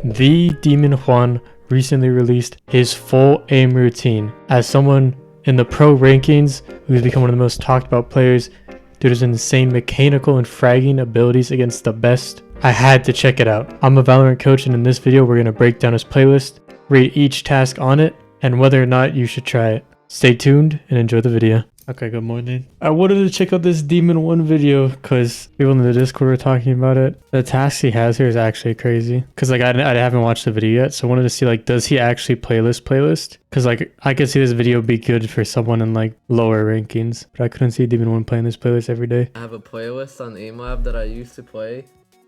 The Demon1 recently released his full aim routine. As someone in the pro rankings who's become one of the most talked about players due to his insane mechanical and fragging abilities against the best, I had to check it out. I'm a Valorant coach, and in this video we're going to break down his playlist, rate each task on it, and whether or not you should try it. Stay tuned and enjoy the video. Okay, good morning. I wanted to check out this Demon1 video because people in the Discord were talking about it. The tasks he has here is actually crazy. Because like I haven't watched the video yet, so I wanted to see like, does he actually playlist? Because like I could see this video be good for someone in like lower rankings, but I couldn't see Demon1 playing this playlist every day. I have a playlist on AimLab that I used to play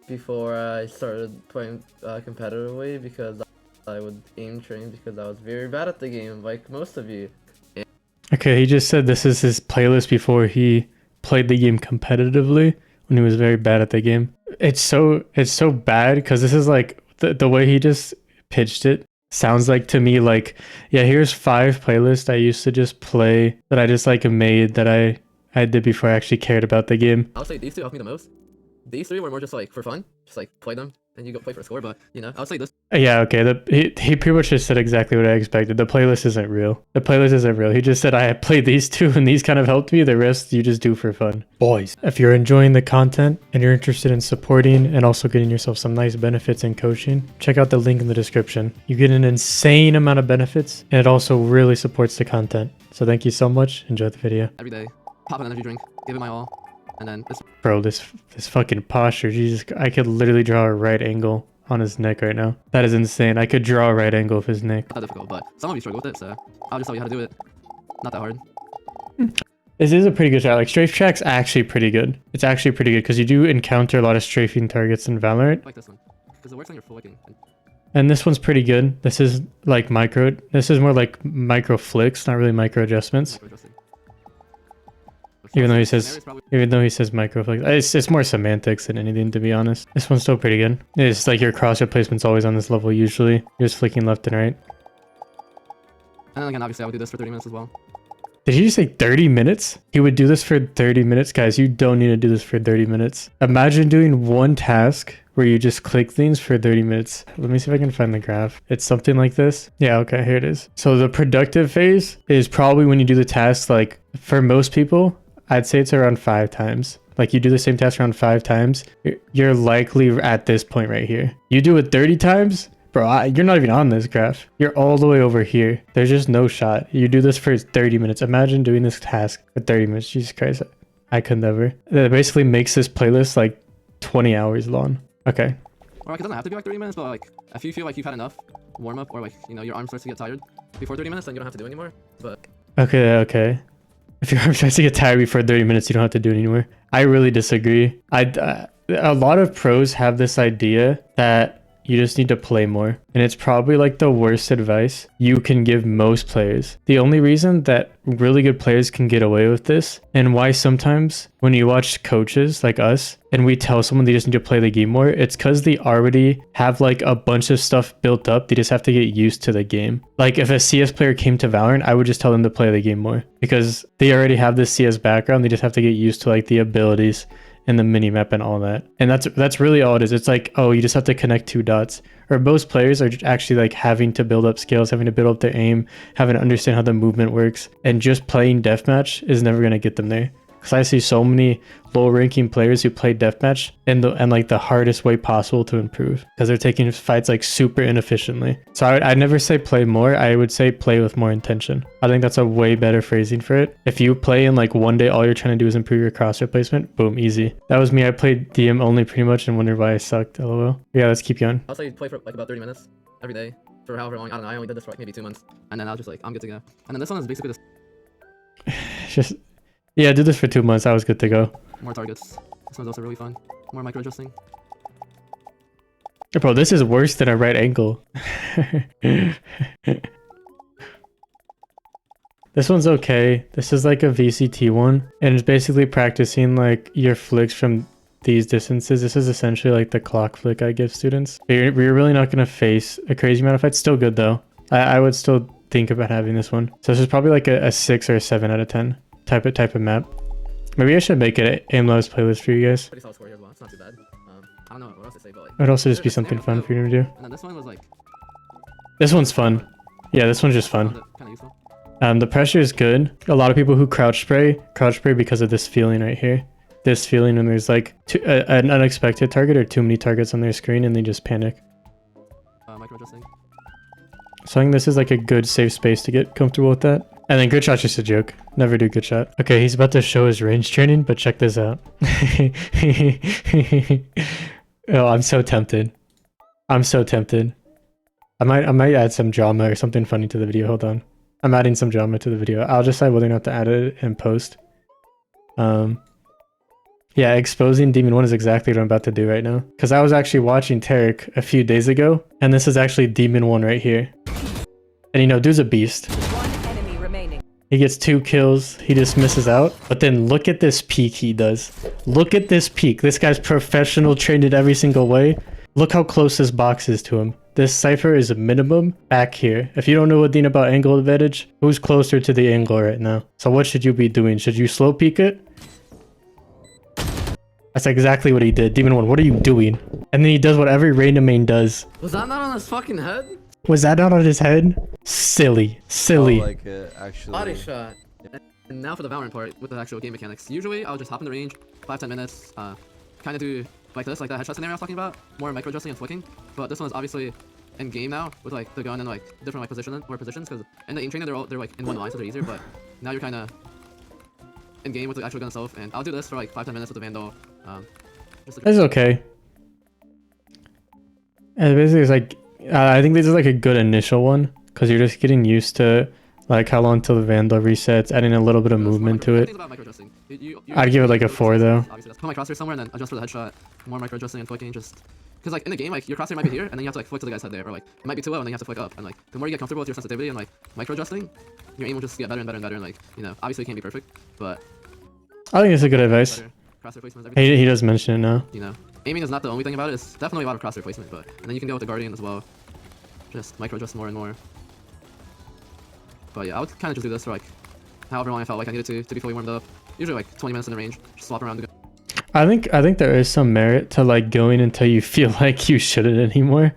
before I started playing competitively, because I would aim train because I was very bad at the game, like most of you. Okay, he just said this is his playlist before he played the game competitively, when he was very bad at the game. It's so bad because this is like the way he just pitched it sounds like to me like, yeah, here's 5 playlists I used to just play that I just like made that I did before I actually cared about the game. I would say these two helped me the most. These 3 were more just like for fun, just like play them and you go play for a score, but you know, I would say this. Yeah, okay, he pretty much just said exactly what I expected. The playlist isn't real. The playlist isn't real. He just said I played these 2 and these kind of helped me. The rest you just do for fun. Boys, if you're enjoying the content and you're interested in supporting and also getting yourself some nice benefits in coaching, check out the link in the description. You get an insane amount of benefits and it also really supports the content. So thank you so much. Enjoy the video. Every day, pop an energy drink, give it my all, and then this. Bro, this fucking posture, Jesus, I could literally draw a right angle on his neck right now. That is insane. I could draw a right angle of his neck. Not that difficult, but some of you struggle with it, so I'll just tell you how to do it. Not that hard. This is a pretty good shot. Like, strafe track's actually pretty good. It's actually pretty good because you do encounter a lot of strafing targets in Valorant. I like this one, because it works on your full flicking. And this one's pretty good. This is like micro. This is more like micro flicks, not really micro adjustments. Even though he says micro flicks, it's more semantics than anything, to be honest. This one's still pretty good. It's like your crosshair placement's always on this level usually. You're just flicking left and right. And then again, obviously I would do this for 30 minutes as well. Did he just say 30 minutes? He would do this for 30 minutes? Guys, you don't need to do this for 30 minutes. Imagine doing one task where you just click things for 30 minutes. Let me see if I can find the graph. It's something like this. Yeah, okay, here it is. So the productive phase is probably when you do the task, like for most people, I'd say it's around 5 times. Like you do the same task around 5 times, you're likely at this point right here. You do it 30 times, bro, you're not even on this graph. You're all the way over here. There's just no shot. You do this for 30 minutes. Imagine doing this task for 30 minutes. Jesus Christ, I could never. That basically makes this playlist like 20 hours long. Okay. Or like it doesn't have to be like 30 minutes, but like if you feel like you've had enough warm up, or like, you know, your arm starts to get tired before 30 minutes, then you don't have to do it anymore. But Okay. If your arm starts to get tired before 30 minutes, you don't have to do it anymore. I really disagree. A lot of pros have this idea that you just need to play more. And it's probably like the worst advice you can give most players. The only reason that really good players can get away with this, and why sometimes when you watch coaches like us and we tell someone they just need to play the game more, it's because they already have like a bunch of stuff built up. They just have to get used to the game. Like if a CS player came to Valorant, I would just tell them to play the game more because they already have this CS background. They just have to get used to like the abilities and the mini map and all that. And that's really all it is. It's like, oh, you just have to connect 2 dots. Or most players are actually like having to build up skills, having to build up their aim, having to understand how the movement works. And just playing deathmatch is never going to get them there. Because I see so many low ranking players who play deathmatch and like the hardest way possible to improve, because they're taking fights like super inefficiently. So I'd never say play more. I would say play with more intention. I think that's a way better phrasing for it. If you play in like one day, all you're trying to do is improve your crosshair placement, boom, easy. That was me. I played DM only pretty much and wondered why I sucked. LOL. Yeah, let's keep going. I'll say play for like about 30 minutes every day for however long. I don't know. I only did this for like maybe 2 months, and then I was just like, I'm good to go. And then this one is basically this. Yeah, do this for 2 months. I was good to go. More targets. This one's also really fun. More micro adjusting. Bro, this is worse than a right angle. This one's okay. This is like a VCT one, and it's basically practicing like your flicks from these distances. This is essentially like the clock flick I give students. We're really not going to face a crazy amount of fights. Still good though. I would still think about having this one. So this is probably like a 6 or a 7 out of 10 type of map. Maybe I should make it an AimLab's playlist for you guys. Pretty solid score here as well. It's not too bad. I don't don't know what else to say, but like. It would also just be there's a something snare fun too. for you to do. And then this one was like. This one's fun. Yeah, this one's just fun. Kind of useful. The pressure is good. A lot of people who crouch spray because of this feeling right here. This feeling when there's like an unexpected target or too many targets on their screen and they just panic. Micro adjusting. So I think this is like a good safe space to get comfortable with that. And then good shot's just a joke. Never do good shot. Okay, he's about to show his range training, but check this out. Oh, I'm so tempted. I'm so tempted. I might add some drama or something funny to the video. Hold on. I'm adding some drama to the video. I'll decide whether or not to add it in post. Yeah, exposing Demon1 is exactly what I'm about to do right now. Because I was actually watching Tarek a few days ago, and this is actually Demon1 right here. And you know, dude's a beast. One enemy remaining. He gets 2 kills, he just misses out. But then look at this peek he does. Look at this peek. This guy's professional, trained it every single way. Look how close this box is to him. This cipher is a minimum back here. If you don't know what Dean about angle advantage, who's closer to the angle right now? So what should you be doing? Should you slow peek it? That's exactly what he did. Demon1, what are you doing? And then he does what every random main does. Was that not on his fucking head? Was that not on his head? Silly. Silly. I like it, actually. Body shot. And now for the Valorant part with the actual game mechanics. Usually I'll just hop in the range, 5-10 minutes, kind of do like this, like that headshot scenario I was talking about, more micro adjusting and flicking. But this one is obviously in game now with like the gun and like different like positions, because in the aim training they're like in one line, so they're easier. But now you're kind of in game with the actual gun itself, and I'll do this for like 5-10 minutes with the Vandal. It's okay. And basically it's like, I think this is like a good initial one, because you're just getting used to like how long till the Vandal resets, adding a little bit of movement to it. I'd give it like a 4 though. Put my crosshair somewhere and then adjust for the headshot. More micro adjusting and flicking, just because like in the game, like your crosshair might be here and then you have to like flick to the guy's head there, or like it might be too low and then you have to flick up. And like the more you get comfortable with your sensitivity and like micro adjusting, your aim will just get better and better and better. And like, you know, obviously it can't be perfect, but I think it's a good advice. Crosshair placement, everything. He does mention it now. You know, aiming is not the only thing about it. It's definitely a lot of crosshair placement, but and then you can go with the Guardian as well. Just micro adjust more and more. But yeah, I would kind of just do this for like however long I felt like I needed to be fully warmed up. Usually like 20 minutes in the range, just swap around the gun. I think there is some merit to like going until you feel like you shouldn't anymore.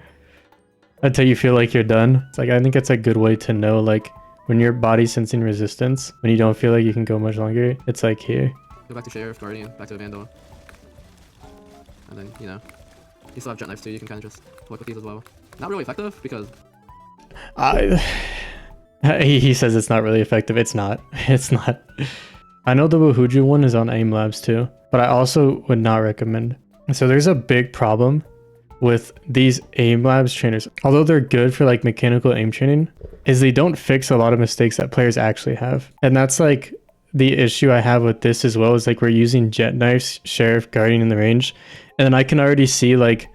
Until you feel like you're done. It's like, I think it's a good way to know like when your body's sensing resistance, when you don't feel like you can go much longer, it's like here. Go back to Sheriff, Guardian, back to the Vandal. And then, you know, you still have Jet Knives too, you can kind of just flick with these as well. Not really effective because... He says it's not really effective. It's not. It's not. I know the Woohooju one is on aim labs too, but I also would not recommend. So there's a big problem with these aim labs trainers. Although they're good for like mechanical aim training, is they don't fix a lot of mistakes that players actually have. And that's like the issue I have with this as well, is like we're using Jet Knives, Sheriff, Guardian in the range. And then I can already see like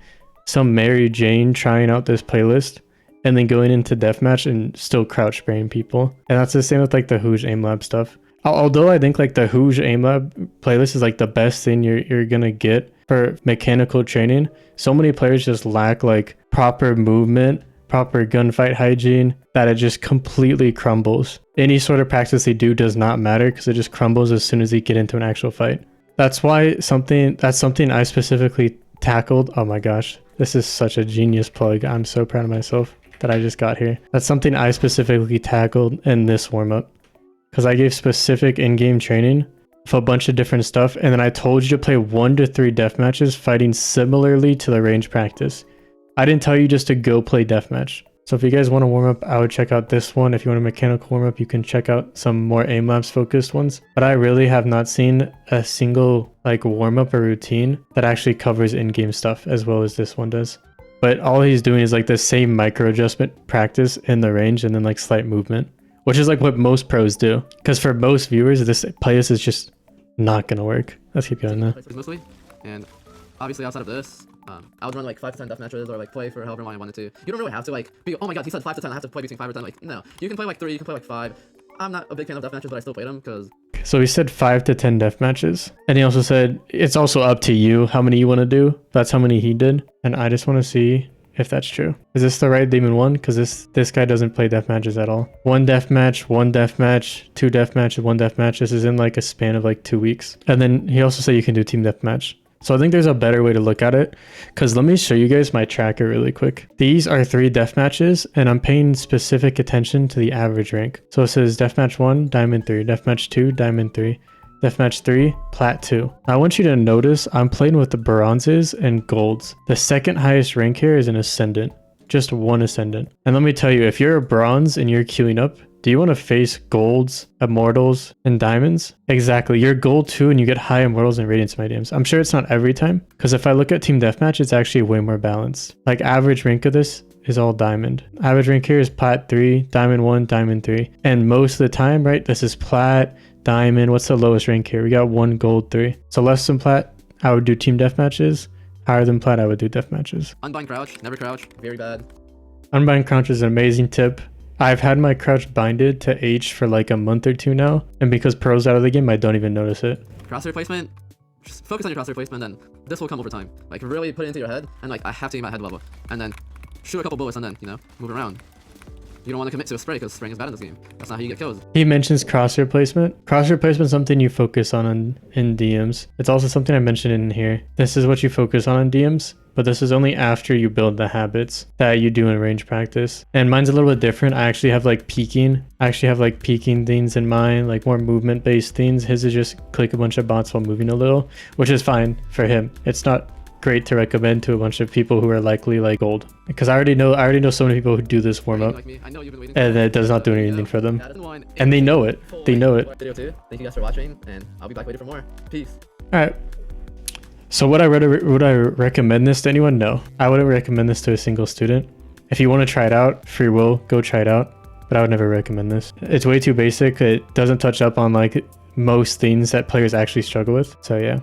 some Mary Jane trying out this playlist and then going into deathmatch and still crouch spraying people. And that's the same with like the Hooge aim lab stuff. Although I think like the Hooge aim lab playlist is like the best thing you're gonna get for mechanical training, so many players just lack like proper movement, proper gunfight hygiene, that it just completely crumbles. Any sort of practice they do does not matter because it just crumbles as soon as you get into an actual fight. That's why that's something I specifically tackled. Oh my gosh, this is such a genius plug. I'm so proud of myself that I just got here. That's something I specifically tackled in this warm-up, because I gave specific in-game training for a bunch of different stuff, and then I told you to play 1 to 3 deathmatches fighting similarly to the range practice. I didn't tell you just to go play deathmatch. So if you guys want to warm up, I would check out this one. If you want a mechanical warm up, you can check out some more aim labs focused ones. But I really have not seen a single like warm up or routine that actually covers in-game stuff as well as this one does. But all he's doing is like the same micro adjustment practice in the range and then like slight movement, which is like what most pros do. Because for most viewers, this playlist is just not gonna work. Let's keep going now. Mostly, and obviously outside of this, I would run like 5 to 10 death matches or like play for however long I wanted to. You don't really have to like be, oh my god, he said 5 to 10, I have to play between 5 or 10. Like, no, you can play like 3, you can play like 5. I'm not a big fan of death matches, but I still play them because... So he said 5 to 10 death matches. And he also said it's also up to you how many you want to do. That's how many he did. And I just want to see if that's true. Is this the right Demon1? Because this guy doesn't play death matches at all. 1 death match, 1 death match, 2 death matches, 1 death match. This is in like a span of like 2 weeks. And then he also said you can do team death match. So I think there's a better way to look at it, because let me show you guys my tracker really quick. These are 3 death matches, and I'm paying specific attention to the average rank. So it says deathmatch 1, diamond 3, deathmatch 2, diamond 3, deathmatch 3, plat 2. I want you to notice I'm playing with the bronzes and golds. The second highest rank here is an ascendant, just 1 ascendant. And let me tell you, if you're a bronze and you're queuing up, do you want to face golds, immortals, and diamonds? Exactly. You're gold 2 and you get high immortals and radiance mediums. I'm sure it's not every time, because if I look at team deathmatch, it's actually way more balanced. Like average rank of this is all diamond. Average rank here is plat 3, diamond 1, diamond 3. And most of the time, right, this is plat, diamond. What's the lowest rank here? We got 1 gold 3. So less than plat, I would do team deathmatches. Higher than plat, I would do deathmatches. Unbind crouch, never crouch, very bad. Unbind crouch is an amazing tip. I've had my crouch binded to H for like a month or 2 now, and because pro's out of the game, I don't even notice it. Crosshair placement, just focus on your crosshair placement, then this will come over time. Like really put it into your head, and like I have to aim at head level, and then shoot a couple bullets, and then, you know, move around. You don't want to commit to a spray because spraying is bad in this game. That's not how you get kills. He mentions crosshair placement. Crosshair placement is something you focus on in DMs. It's also something I mentioned in here. This is what you focus on in DMs, but this is only after you build the habits that you do in range practice. And mine's a little bit different. I actually have like peeking. Things in mine, like more movement based things. His is just click a bunch of bots while moving a little, which is fine for him. It's not great to recommend to a bunch of people who are likely like gold, because I already know so many people who do this warm up, and it does not do anything for them, and they know it. Video 2. Thank you guys for watching, and I'll be back later for more. Peace. All right. So would I recommend this to anyone? No, I wouldn't recommend this to a single student. If you want to try it out, free will, go try it out. But I would never recommend this. It's way too basic. It doesn't touch up on like most things that players actually struggle with. So yeah.